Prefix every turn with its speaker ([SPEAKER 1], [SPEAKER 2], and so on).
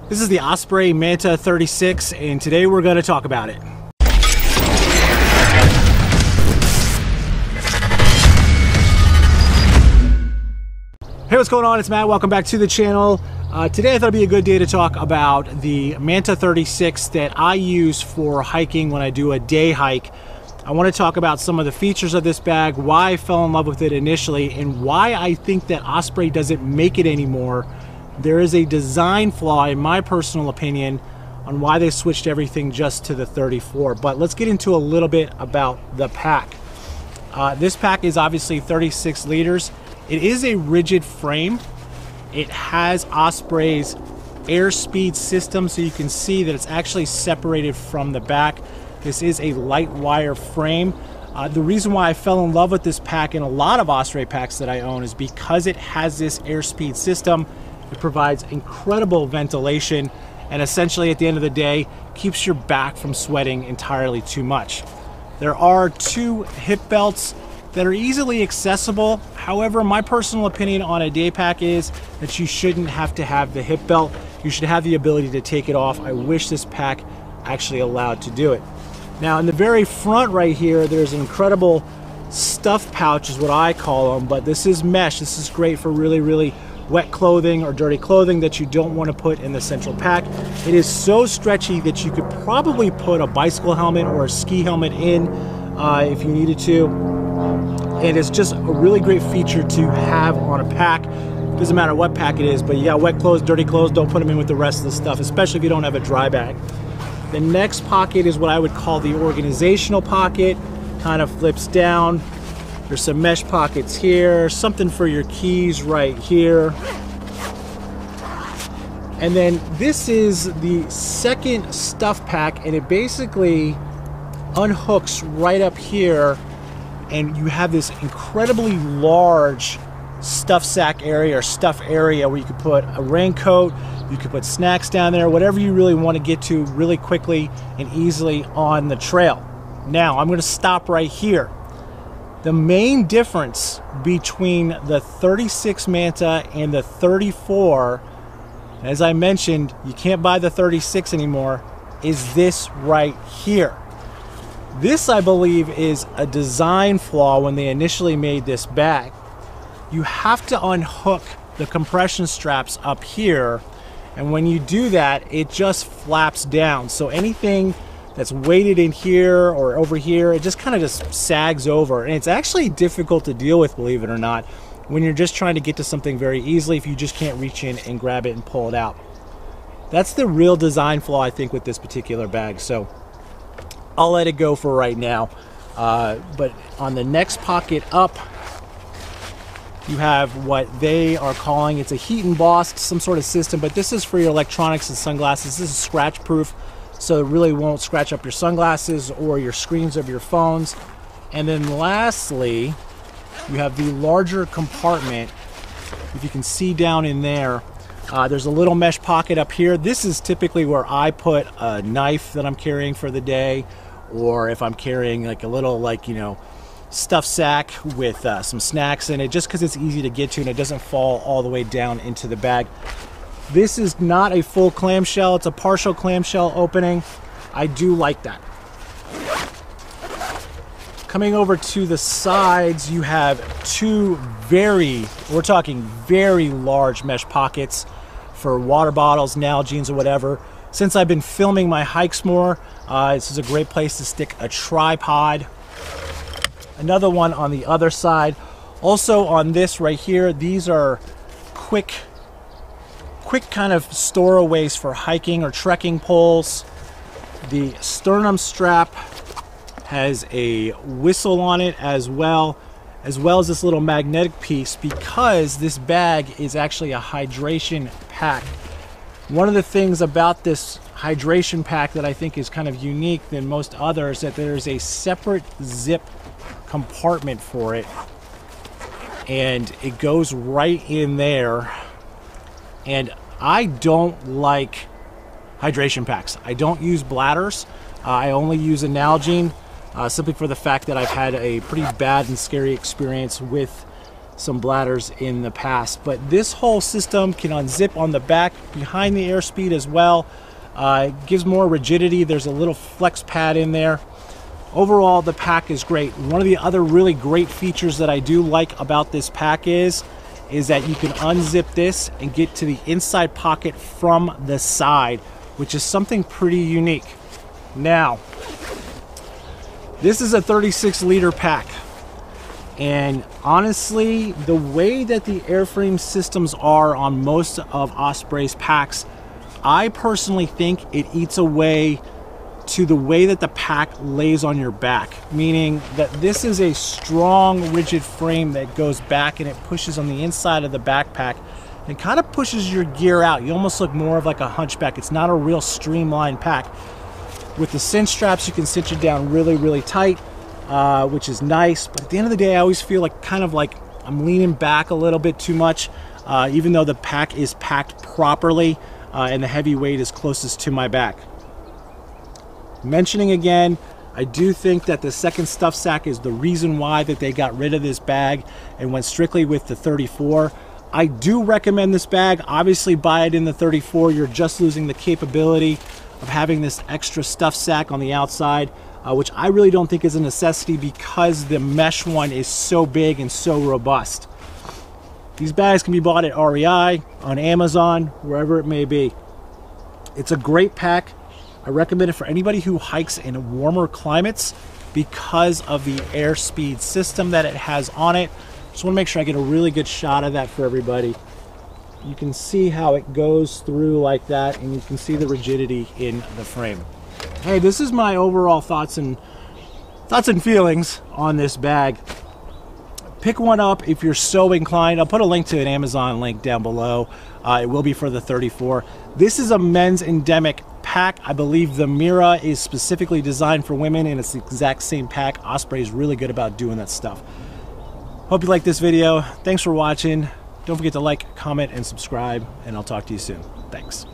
[SPEAKER 1] This is the OSPREY Manta 36, and today we're going to talk about it. Hey, what's going on? It's Matt. Welcome back to the channel. Today I thought it'd be a good day to talk about the Manta 36 that I use for hiking when I do a day hike. I want to talk about some of the features of this bag, why I fell in love with it initially, and why I think that Osprey doesn't make it anymore. There is a design flaw, in my personal opinion, on why they switched everything just to the 34. But let's get into a little bit about the pack. This pack is obviously 36 liters. It is a rigid frame. It has Osprey's airspeed system, so you can see that it's actually separated from the back. This is a light wire frame. The reason why I fell in love with this pack and a lot of Osprey packs that I own is because it has this airspeed system. It provides incredible ventilation and essentially at the end of the day keeps your back from sweating entirely too much. There are two hip belts that are easily accessible. However, my personal opinion on a day pack is that you shouldn't have to have the hip belt. You should have the ability to take it off. I wish this pack actually allowed to do it. Now in the very front right here, there's an incredible stuff pouch is what I call them, but this is mesh. This is great for really wet clothing or dirty clothing that you don't want to put in the central pack. It is so stretchy that you could probably put a bicycle helmet or a ski helmet in if you needed to. And it's just a really great feature to have on a pack. Doesn't matter what pack it is, but you got wet clothes, dirty clothes, don't put them in with the rest of the stuff, especially if you don't have a dry bag. The next pocket is what I would call the organizational pocket. Kind of flips down. There's some mesh pockets here, something for your keys right here. And then this is the second stuff pack, and it basically unhooks right up here, and you have this incredibly large stuff sack area or stuff area where you could put a raincoat, you could put snacks down there, whatever you really want to get to really quickly and easily on the trail. Now I'm going to stop right here. The main difference between the 36 Manta and the 34, as I mentioned, you can't buy the 36 anymore, is this right here. This, I believe, is a design flaw when they initially made this bag. You have to unhook the compression straps up here, and when you do that, it just flaps down. So anything that's weighted in here or over here, it just kind of just sags over, and it's actually difficult to deal with, believe it or not, when you're just trying to get to something very easily if you just can't reach in and grab it and pull it out. That's the real design flaw, I think, with this particular bag. So I'll let it go for right now. But on the next pocket up, you have what they are calling, it's a heat embossed, some sort of system, but this is for your electronics and sunglasses. This is scratch proof, so it really won't scratch up your sunglasses or your screens of your phones. And then lastly, you have the larger compartment. If you can see down in there, there's a little mesh pocket up here. This is typically where I put a knife that I'm carrying for the day, or if I'm carrying like a little, like, you know, stuff sack with some snacks in it, just because it's easy to get to and it doesn't fall all the way down into the bag. This is not a full clamshell, it's a partial clamshell opening. I do like that. Coming over to the sides, you have two we're talking very large mesh pockets for water bottles, Nalgene's, or whatever. Since I've been filming my hikes more, this is a great place to stick a tripod. Another one on the other side. Also on this right here, these are quick kind of stowaways for hiking or trekking poles. The sternum strap has a whistle on it as well as this little magnetic piece, because this bag is actually a hydration pack. One of the things about this hydration pack that I think is kind of unique than most others, that there's a separate zip compartment for it, and it goes right in there. And I don't like hydration packs. I don't use bladders. I only use a Nalgene, simply for the fact that I've had a pretty bad and scary experience with some bladders in the past. But this whole system can unzip on the back behind the airspeed as well. It gives more rigidity. There's a little flex pad in there. Overall, the pack is great. One of the other really great features that I do like about this pack is that you can unzip this and get to the inside pocket from the side, which is something pretty unique. Now, this is a 36-liter pack. And honestly, the way that the airframe systems are on most of Osprey's packs, I personally think it eats away to the way that the pack lays on your back, meaning that this is a strong, rigid frame that goes back and it pushes on the inside of the backpack and kind of pushes your gear out. You almost look more of like a hunchback. It's not a real streamlined pack. With the cinch straps, you can cinch it down really, really tight, which is nice. But at the end of the day, I always feel like kind of like I'm leaning back a little bit too much, even though the pack is packed properly and the heavy weight is closest to my back. Mentioning again, I do think that the second stuff sack is the reason why that they got rid of this bag and went strictly with the 34. I do recommend this bag. Obviously, buy it in the 34. You're just losing the capability of having this extra stuff sack on the outside, which I really don't think is a necessity because the mesh one is so big and so robust. These bags can be bought at REI, on Amazon, wherever it may be. It's a great pack. I recommend it for anybody who hikes in warmer climates because of the airspeed system that it has on it. Just want to make sure I get a really good shot of that for everybody. You can see how it goes through like that, and you can see the rigidity in the frame. Hey, this is my overall thoughts and feelings on this bag. Pick one up if you're so inclined. I'll put a link to an Amazon link down below. It will be for the 34. This is a men's endemic pack. I believe the Mira is specifically designed for women, and it's the exact same pack. Osprey is really good about doing that stuff. Hope you like this video. Thanks for watching. Don't forget to like, comment, and subscribe, and I'll talk to you soon. Thanks.